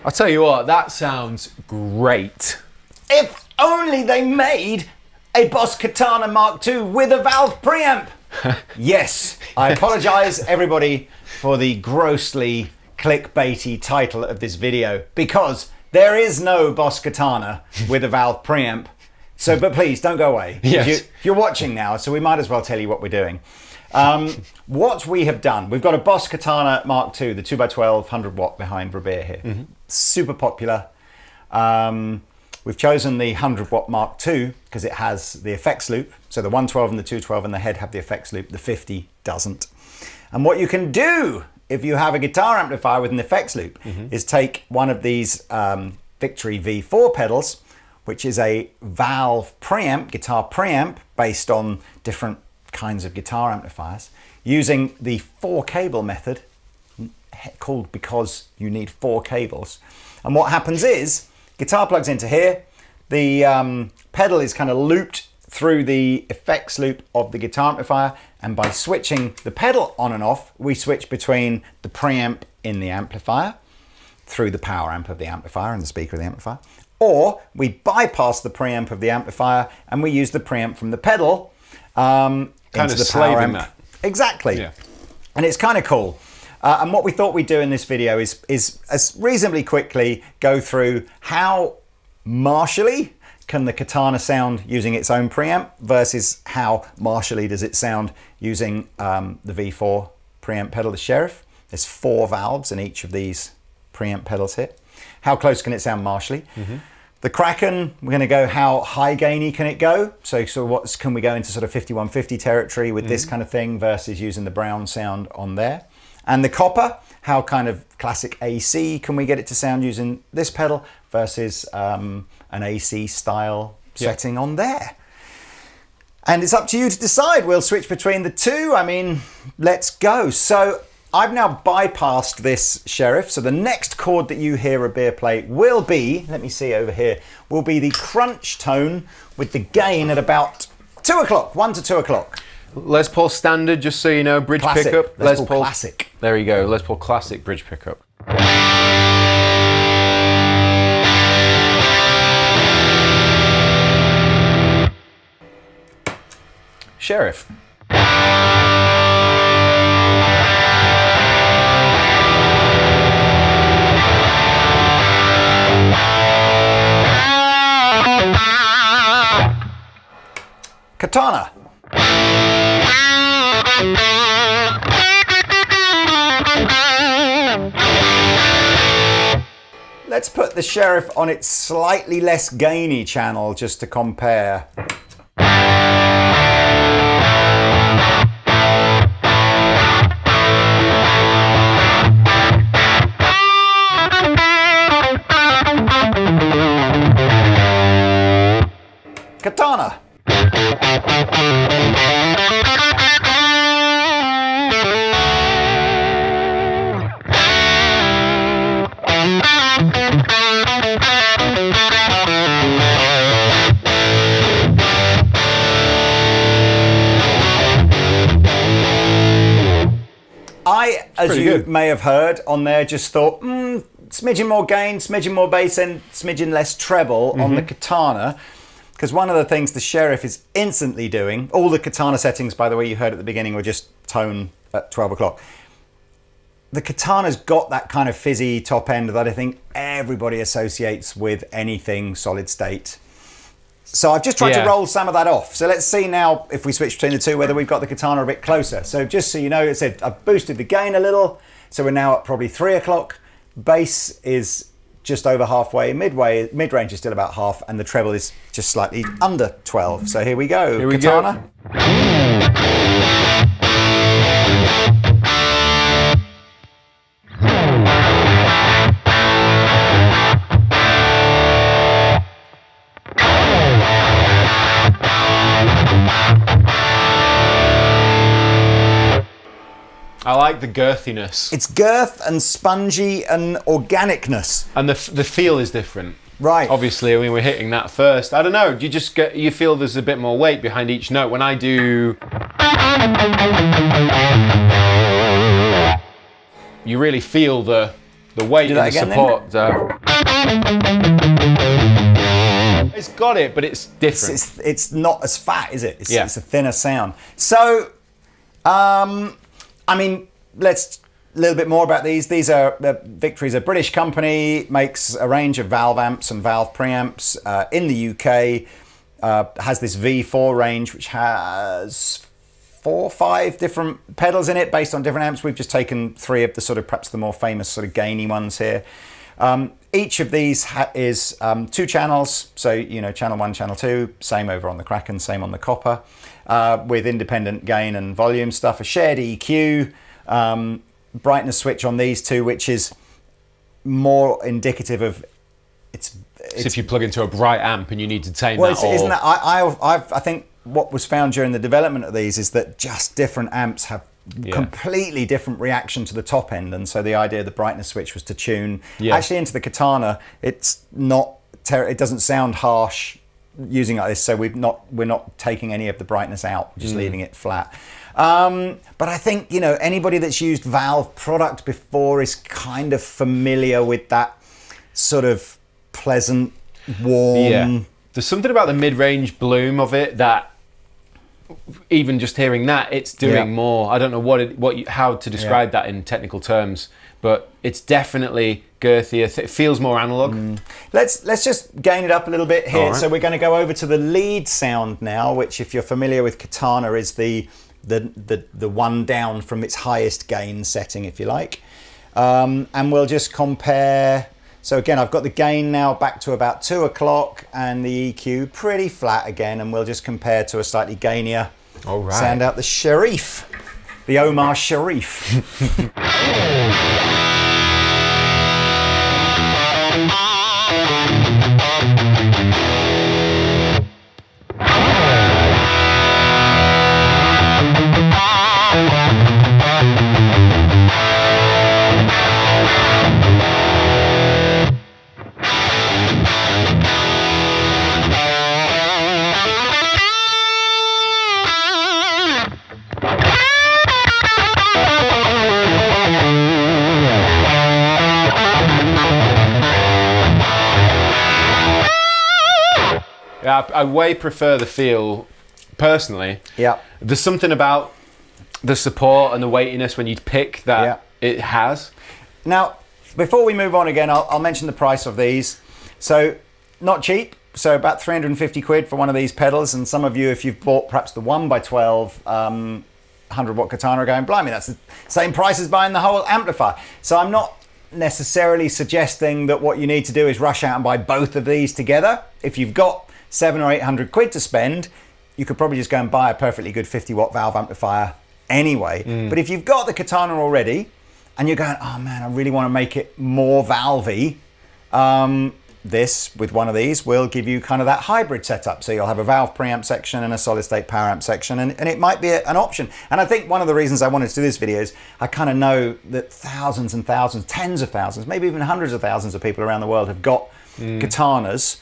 I'll tell you what, that sounds great. If only they made a BOSS Katana Mark II with a valve preamp. Yes, I apologise everybody for the grossly clickbaity title of this video, because there is no BOSS Katana with a valve preamp. So, but please don't go away. Yes. You're watching now, so we might as well tell you what we're doing. What we have done, we've got a BOSS Katana Mark II, the 2x12 100 watt behind Rabea here. Super popular. We've chosen the 100 watt Mark II because it has the effects loop. So the 112 and the 212 and the head have the effects loop, the 50 doesn't. And what you can do if you have a guitar amplifier with an effects loop is take one of these Victory V4 pedals, which is a valve preamp, guitar preamp, based on different kinds of guitar amplifiers, using the 4 cable method, called because you need 4 cables. And what happens is, guitar plugs into here, the pedal is kind of looped through the effects loop of the guitar amplifier, and by switching the pedal on and off, we switch between the preamp in the amplifier, through the power amp of the amplifier and the speaker of the amplifier, or we bypass the preamp of the amplifier and we use the preamp from the pedal into the power amp. That. Exactly. Yeah. And it's kind of cool. And what we thought we'd do in this video is reasonably quickly go through how martially can the Katana sound using its own preamp versus how martially does it sound using the V4 preamp pedal, the Sherriff. There's 4 valves in each of these preamp pedals here. How close can it sound martially? The Kraken, we're going to go how high gainy can it go? So what can we go into sort of 5150 territory with this kind of thing versus using the brown sound on there? And the Copper, how kind of classic AC can we get it to sound using this pedal versus an AC style setting on there? And it's up to you to decide. We'll switch between the two. I mean, let's go. So I've now bypassed this Sherriff. So the next chord that you hear Rabea play will be, let me see over here, will be the crunch tone with the gain at about 2 o'clock, 1 to 2 o'clock. Les Paul standard, just so you know, bridge Classic. pickup. Les Paul classic. There you go, Les Paul classic bridge pickup. Sherriff. Katana. Let's put the Sherriff on its slightly less gainy channel just to compare. Katana. I, as you may have heard on there, just thought, smidgen more gain, smidgen more bass, and smidgen less treble on the Katana. Because one of the things the Sherriff is instantly doing, all the Katana settings, by the way, you heard at the beginning, were just tone at 12 o'clock. The Katana's got that kind of fizzy top end that I think everybody associates with anything solid state. So I've just tried to roll some of that off. So let's see now, if we switch between the two, whether we've got the Katana a bit closer. So just so you know, it said I've boosted the gain a little. So we're now at probably 3 o'clock. Bass is just over halfway. Mid-range is still about half. And the treble is just slightly under 12. So here we go. Here we Katana. I like the girthiness. It's girth and spongy and organicness. And the feel is different. Right. Obviously, when we're hitting that first, I don't know, you feel there's a bit more weight behind each note. When I do, you really feel the weight and the support. It's got it, but it's different. It's not as fat, is it? It's, Yeah. it's a thinner sound. So, I mean, let's a little bit more about these. These are Victory's a British company, makes a range of valve amps and valve preamps in the UK. Has this V4 range, which has 4 or 5 different pedals in it based on different amps. We've just taken 3 of the sort of perhaps the more famous sort of gainy ones here. Each of these is 2 channels, so you know, channel 1, channel 2, same over on the Kraken, same on the Copper, with independent gain and volume stuff, a shared EQ, brightness switch on these 2, which is more indicative of So if you plug into a bright amp and you need to tame well, that, or... isn't that I think what was found during the development of these is that just different amps have completely different reaction to the top end, and so the idea of the brightness switch was to tune actually into the Katana. It's not it doesn't sound harsh using like this, so we're not taking any of the brightness out, just leaving it flat. But I think, you know, anybody that's used valve product before is kind of familiar with that sort of pleasant, warm. There's something about the mid-range bloom of it that, even just hearing that, it's doing more. I don't know how to describe that in technical terms, but it's definitely girthier. It feels more analog. Let's just gain it up a little bit here. Right. So we're going to go over to the lead sound now, which, if you're familiar with Katana, is the one down from its highest gain setting, if you like. And we'll just compare. So again, I've got the gain now back to about 2 o'clock and the EQ pretty flat again, and we'll just compare to a slightly gainier sound out the Sherriff, the Omar Sherriff. Yeah, I way prefer the feel, personally. Yeah. There's something about the support and the weightiness when you pick that it has. Now, before we move on again, I'll mention the price of these. So, not cheap. So about 350 quid for one of these pedals. And some of you, if you've bought perhaps the 1x12 100-watt Katana, are going, blimey, that's the same price as buying the whole amplifier. So I'm not necessarily suggesting that what you need to do is rush out and buy both of these together. If you've got 700 or 800 quid to spend, you could probably just go and buy a perfectly good 50-watt valve amplifier anyway. But if you've got the Katana already and you're going, oh man, I really want to make it more valvey, this, with one of these, will give you kind of that hybrid setup. So you'll have a valve preamp section and a solid state power amp section, and it might be an option. And I think one of the reasons I wanted to do this video is I kind of know that thousands and thousands, tens of thousands, maybe even hundreds of thousands of people around the world have got Katanas.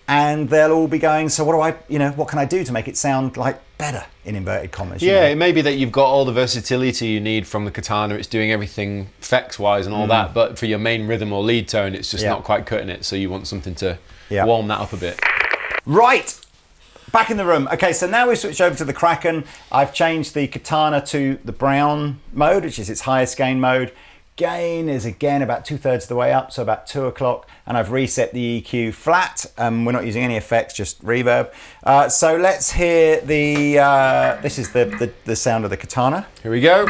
And they'll all be going, so what can I do to make it sound like better, in inverted commas? Yeah, it may be that you've got all the versatility you need from the Katana. It's doing everything effects-wise and all that, but for your main rhythm or lead tone, it's just not quite cutting it. So you want something to warm that up a bit. Right, back in the room. Okay, so now we switch over to the Kraken. I've changed the Katana to the brown mode, which is its highest gain mode. Gain is again about 2/3 of the way up, so about 2 o'clock, and I've reset the EQ flat. We're not using any effects, just reverb. So let's hear the. This is the sound of the Katana. Here we go.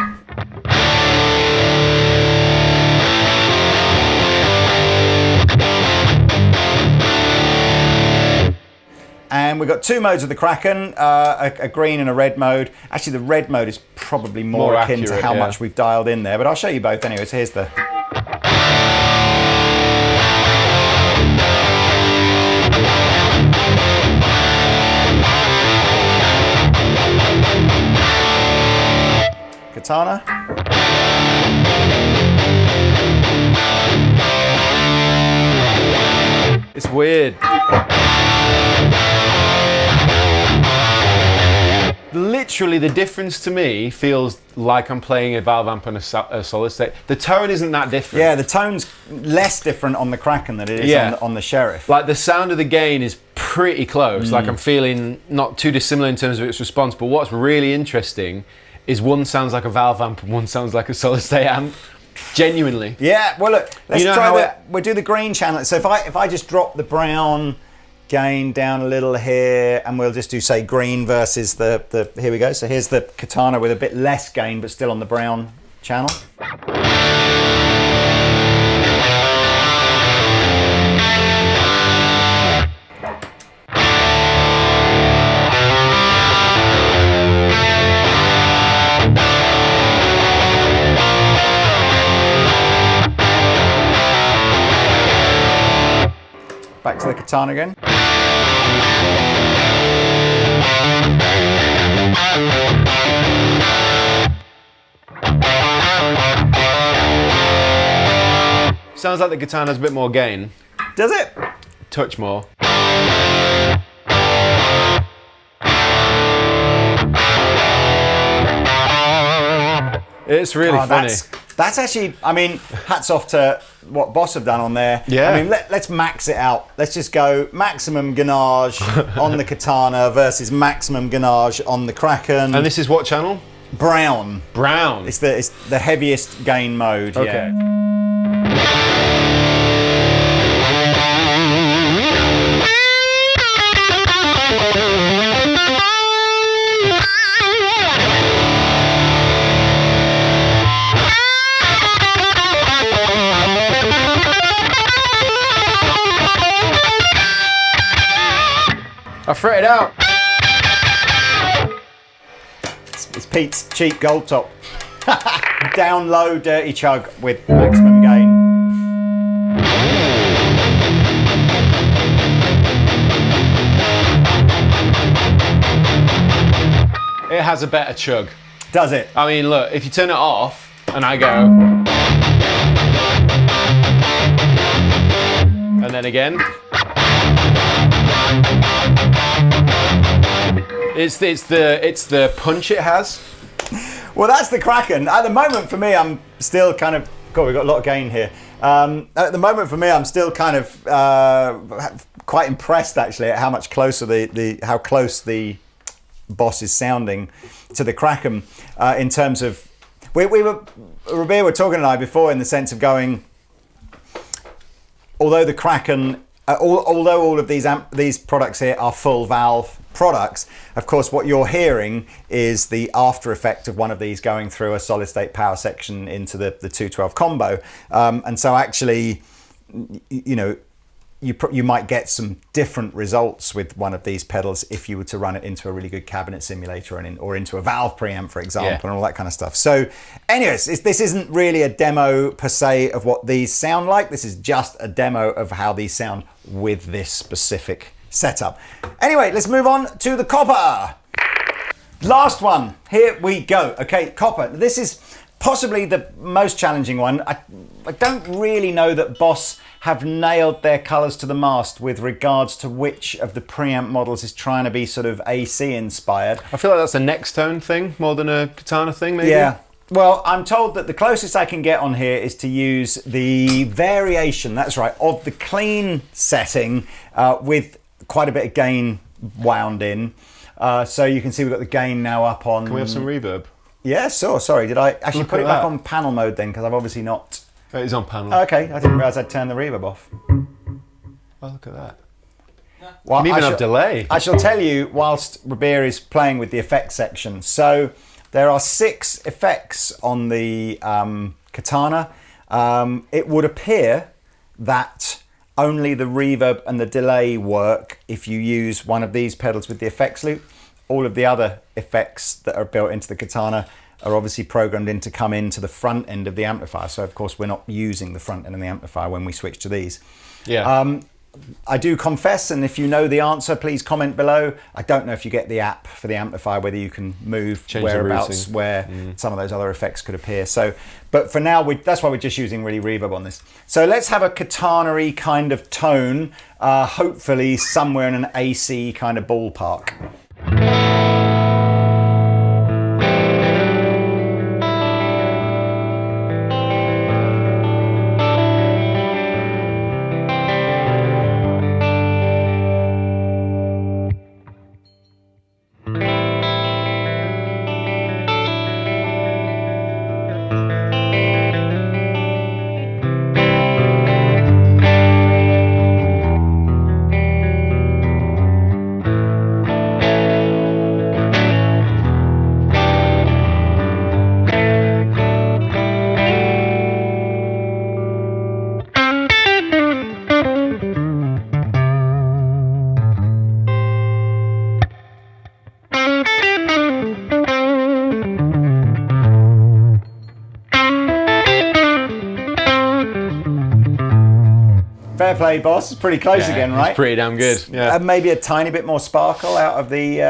And we've got 2 modes of the Kraken, a green and a red mode. Actually, the red mode is probably more akin accurate, to how much we've dialed in there, but I'll show you both anyway. So here's the... Katana. It's weird. literally the difference to me feels like I'm playing a valve amp on a solid state. The tone isn't that different. Yeah, the tone's less different on the Kraken than it is on the Sherriff. Like the sound of the gain is pretty close. Like I'm feeling not too dissimilar in terms of its response, but what's really interesting is one sounds like a valve amp and one sounds like a solid state amp. Genuinely. Yeah, well look, let's try that. We'll do the green channel. So if I just drop the brown gain down a little here, and we'll just do, say, green versus the here we go. So here's the Katana with a bit less gain, but still on the brown channel. Back to the Katana again. Sounds like the Katana's a bit more gain. Does it? Touch more. It's really funny. That's actually, I mean, hats off to what Boss have done on there. Yeah. I mean, let's max it out. Let's just go maximum gainage on the Katana versus maximum gainage on the Kraken. And this is what channel? Brown. Brown. It's the heaviest gain mode. Okay. Yeah. I fretted out. It's Pete's cheap gold top. Down low, dirty chug with maximum gain. It has a better chug. Does it? I mean, look, if you turn it off and I go, and then again, it's the punch it has. Well, that's the Kraken. At the moment, for me, I'm still kind of. God, we've got a lot of gain here. At the moment, for me, I'm still kind of quite impressed actually at how much closer how close the Boss is sounding to the Kraken in terms of. Rabea were talking and I before in the sense of going. Although the Kraken, although all of these products here are full valve products, of course what you're hearing is the after effect of one of these going through a solid state power section into the 212 combo, and so actually, you know, you might get some different results with one of these pedals if you were to run it into a really good cabinet simulator or into a valve preamp, for example, and all that kind of stuff. So anyways, this isn't really a demo per se of what these sound like. This is just a demo of how these sound with this specific setup. Anyway, let's move on to the Copper. Last one, here we go. Okay, Copper. This is possibly the most challenging one. I don't really know that Boss have nailed their colours to the mast with regards to which of the preamp models is trying to be sort of AC inspired. I feel like that's a next tone thing more than a Katana thing, maybe. Yeah. Well, I'm told that the closest I can get on here is to use the variation, that's right, of the clean setting with quite a bit of gain wound in. So you can see we've got the gain now up on... Can we have some reverb? Yeah, sure. Sorry, did I actually put it back on panel mode then? Because I've obviously not... It is on panel. Okay, I didn't realise I'd turned the reverb off. Oh, look at that. Well, can even have delay. I shall tell you whilst Rabea is playing with the effects section. So there are 6 effects on the Katana. It would appear that only the reverb and the delay work if you use one of these pedals with the effects loop. All of the other effects that are built into the Katana are obviously programmed in to come into the front end of the amplifier. So of course we're not using the front end of the amplifier when we switch to these. Yeah. I do confess, and if you know the answer, please comment below. I don't know if you get the app for the amplifier, whether you can move whereabouts where some of those other effects could appear. So, but for now, that's why we're just using really reverb on this. So let's have a Katana-y kind of tone, hopefully somewhere in an AC kind of ballpark. fair play, boss. It's pretty close again, right? It's pretty damn good. Yeah. Maybe a tiny bit more sparkle out of the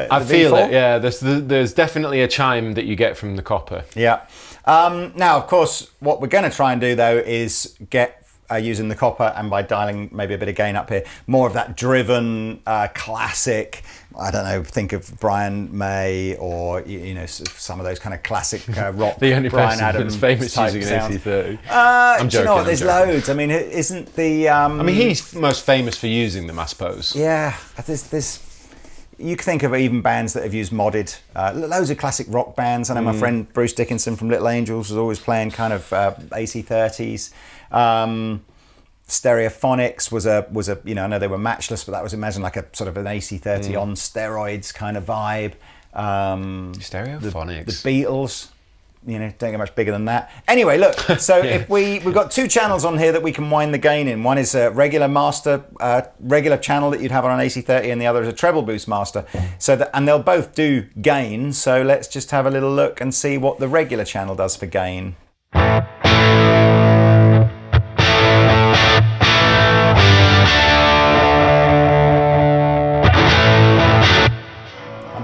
I feel V4. it, yeah. There's definitely a chime that you get from the copper. Yeah. Now, of course, what we're going to try and do, though, is get, using the copper and by dialing maybe a bit of gain up here, more of that driven, classic, I don't know, think of Brian May or, you know, some of those kind of classic rock, The only Brian person Adams that's famous type using an sounds. AC30. I'm joking. Do you know what? There's loads. I mean, isn't the... I mean, he's most famous for using them, I suppose. Yeah, there's you can think of even bands that have used modded, loads of classic rock bands. I know my friend Bruce Dickinson from Little Angels was always playing kind of AC30s. Stereophonics was a you know, I know they were matchless, but that was, imagine, like a sort of an AC30 on steroids kind of vibe. Stereophonics. The Beatles, you know, don't get much bigger than that. Anyway, look, so if we've got two channels on here that we can wind the gain in. One is a regular master, regular channel that you'd have on an AC30, and the other is a treble boost master. So that, and they'll both do gain. So let's just have a little look and see what the regular channel does for gain.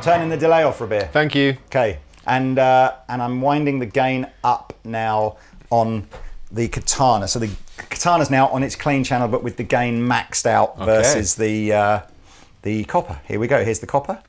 Turning the delay off, Rabea. Thank you. Okay, and I'm winding the gain up now on the Katana. So the Katana's now on its clean channel, but with the gain maxed out versus the copper. Here we go. Here's the copper.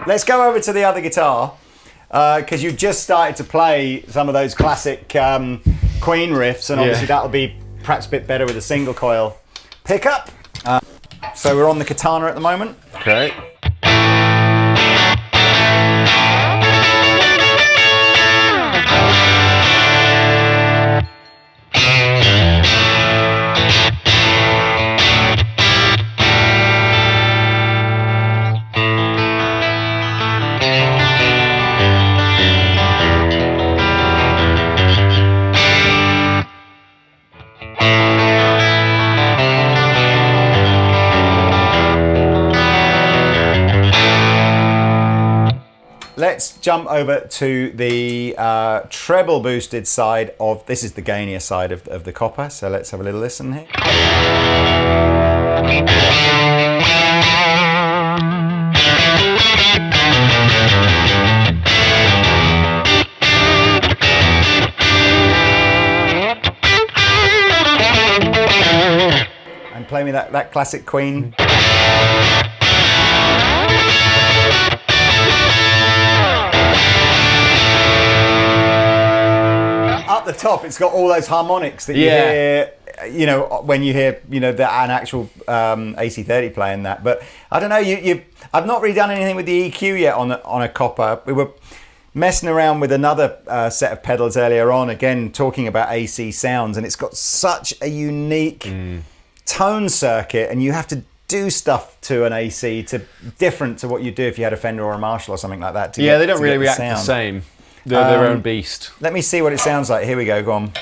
Let's go over to the other guitar, because you just started to play some of those classic Queen riffs, and obviously that'll be perhaps a bit better with a single coil pickup. So we're on the Katana at the moment. Okay. Let's jump over to the treble boosted side of, this is the gainier side of the copper, so let's have a little listen here. And play me that classic Queen. Up the top, it's got all those harmonics that you hear, you know, when you hear, you know, an actual AC30 playing that. But I don't know, I've not really done anything with the EQ yet on a copper. We were messing around with another set of pedals earlier on, again talking about AC sounds, and it's got such a unique tone circuit, and you have to do stuff to an AC different to what you do if you had a Fender or a Marshall or something like that. They don't really react the same. They're their own beast. Let me see what it sounds like. Here we go. Go on.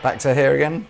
Back to here again.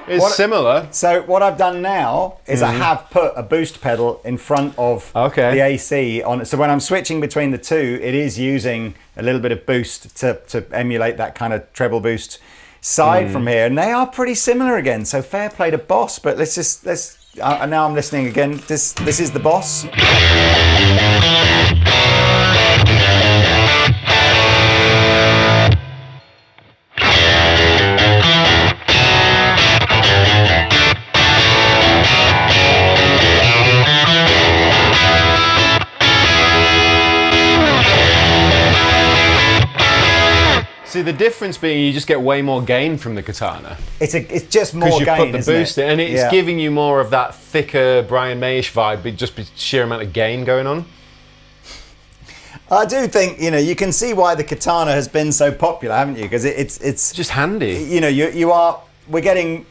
It's similar. So what I've done now is I have put a boost pedal in front of the AC on it. So when I'm switching between the two, it is using a little bit of boost to emulate that kind of treble boost side from here, and they are pretty similar again. So fair play to BOSS, but let's now I'm listening again. This is the BOSS. See, the difference being you just get way more gain from the Katana. It's just more gain, because you put the boost in, and it's Yeah. giving you more of that thicker Brian May-ish vibe, but just the sheer amount of gain going on. I do think, you know, you can see why the Katana has been so popular, haven't you? Because it's Just handy. You know, we're getting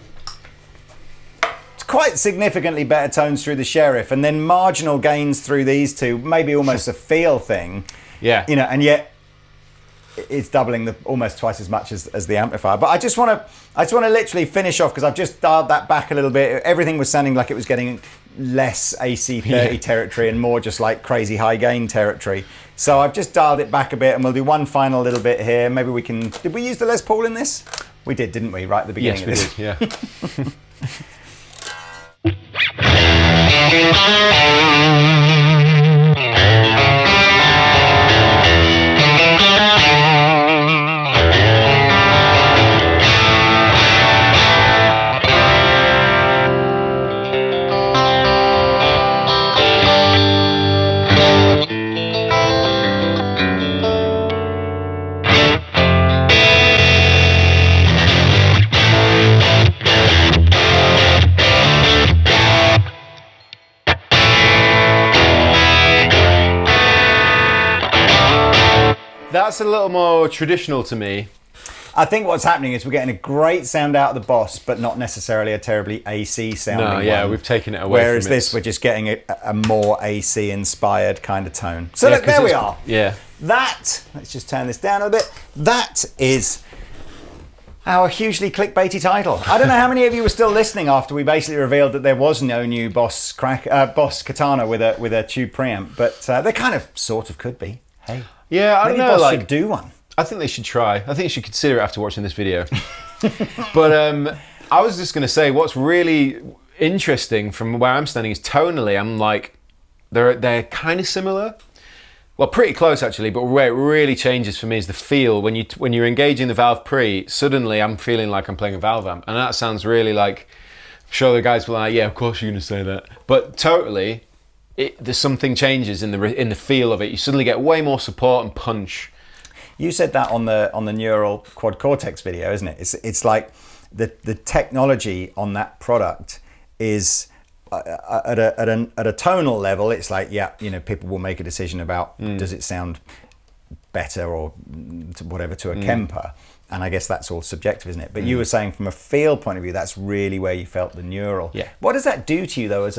quite significantly better tones through the Sherriff, and then marginal gains through these two, maybe almost a feel thing. Yeah. You know, and yet it's doubling almost twice as much as the amplifier. But I just want to literally finish off, because I've just dialed that back a little bit. Everything was sounding like it was getting less AC30 territory and more just like crazy high gain territory. So I've just dialed it back a bit, and we'll do one final little bit here. Maybe we can. Did we use the Les Paul in this? We did, didn't we? Right at the beginning. Yes, of we this. did. Yeah. That's a little more traditional to me. I think what's happening is we're getting a great sound out of the BOSS, but not necessarily a terribly AC sounding one. No, yeah, we've taken it away. Whereas from this, we're just getting a more AC inspired kind of tone. So look, there we are. Yeah. That, let's just turn this down a bit. That is our hugely clickbaity title. I don't know how many of you were still listening after we basically revealed that there was no new BOSS Katana with a tube preamp, but there kind of sort of could be. Hey, yeah, I don't maybe know. BOSS should do one. I think they should try. I think you should consider it after watching this video. But I was just going to say, what's really interesting from where I'm standing is tonally, I'm like, they're kind of similar. Well, pretty close actually, but where it really changes for me is the feel. When you're engaging the valve pre, suddenly I'm feeling like I'm playing a valve amp. And that sounds really like, I'm sure the guys were like, yeah, of course you're going to say that. But totally, there's something changes in the feel of it. You suddenly get way more support and punch. You said that on the neural quad cortex video, isn't it? It's like the technology on that product is at a tonal level. It's like, yeah, you know, people will make a decision about does it sound better or whatever to a Kemper, and I guess that's all subjective, isn't it? But you were saying from a feel point of view, that's really where you felt the neural. Yeah. What does that do to you though?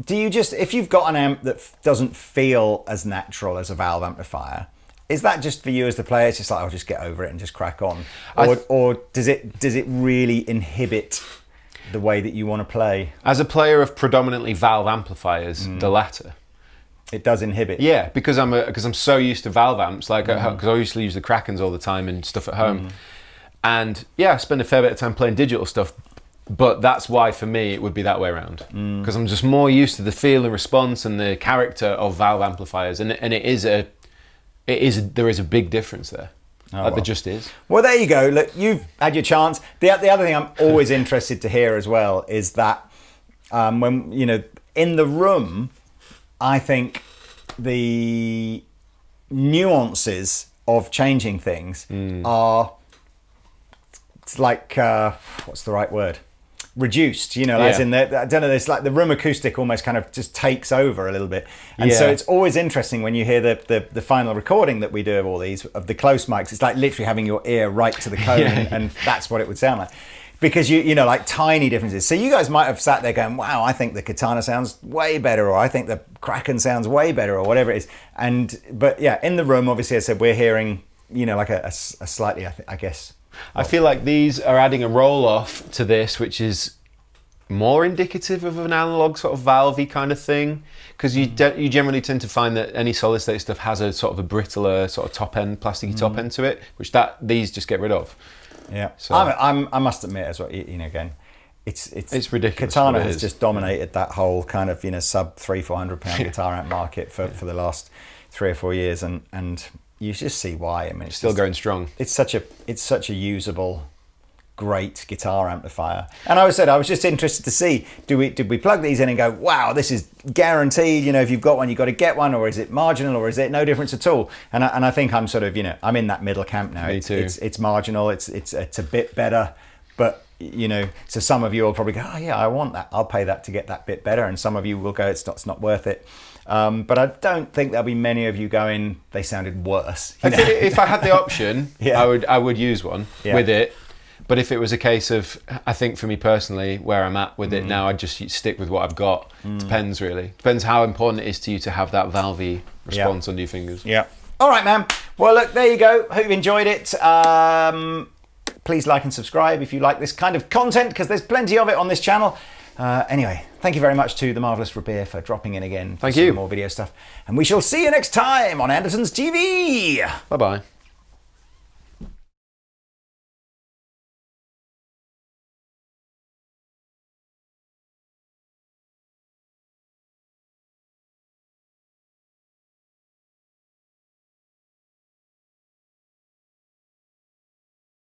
Do you just, if you've got an amp that doesn't feel as natural as a valve amplifier, is that just for you as the player? It's just like, I'll just get over it and just crack on, or does it really inhibit the way that you want to play? As a player of predominantly valve amplifiers, the latter. It does inhibit. Yeah, because I'm so used to valve amps, like because I used to use the Krakens all the time and stuff at home, and yeah, I spend a fair bit of time playing digital stuff. But that's why for me it would be that way around, because I'm just more used to the feel and response and the character of valve amplifiers, and there is a big difference there. There just is. Well, there you go. Look, you've had your chance. The other thing I'm always interested to hear as well is that when, you know, in the room, I think the nuances of changing things are, it's like, what's the right word? Reduced, you know, as in I don't know, it's like the room acoustic almost kind of just takes over a little bit, and so it's always interesting when you hear the final recording that we do of all these, of the close mics. It's like literally having your ear right to the cone, and that's what it would sound like, because you know, like tiny differences. So you guys might have sat there going, wow, I think the Katana sounds way better, or I think the Kraken sounds way better, or whatever it is. But yeah, in the room, obviously, I said we're hearing, you know, like a slightly, I guess. I feel like these are adding a roll-off to this, which is more indicative of an analog sort of valvey kind of thing, because you generally tend to find that any solid state stuff has a sort of a brittler sort of top end, plasticky top end to it, which these just get rid of. Yeah. So I must admit as well, you know, again, it's ridiculous. Katana has just dominated that whole kind of, you know, sub £300-400 guitar amp market for the last 3 or 4 years, and you just see why. I mean, it's still going strong. It's such a usable, great guitar amplifier. And I was just interested to see, did we plug these in and go, wow, this is guaranteed, you know, if you've got one, you've got to get one, or is it marginal, or is it no difference at all? And I think I'm sort of, you know, I'm in that middle camp now. Me too. It's marginal, it's a bit better, but, you know, so some of you will probably go, oh yeah, I want that, I'll pay that to get that bit better, and some of you will go, it's not worth it. But I don't think there'll be many of you going, they sounded worse. I think if I had the option, Yeah. I would use one with it. But if it was a case of, I think for me personally, where I'm at with it now, I'd just stick with what I've got. Depends really. Depends how important it is to you to have that valvey response under your fingers. Yeah. All right, man. Well, look, there you go. Hope you enjoyed it. Please like and subscribe if you like this kind of content, because there's plenty of it on this channel. Anyway, thank you very much to the marvellous Rabea for dropping in again. Thank you. More video stuff. And we shall see you next time on Andertons TV. Bye-bye.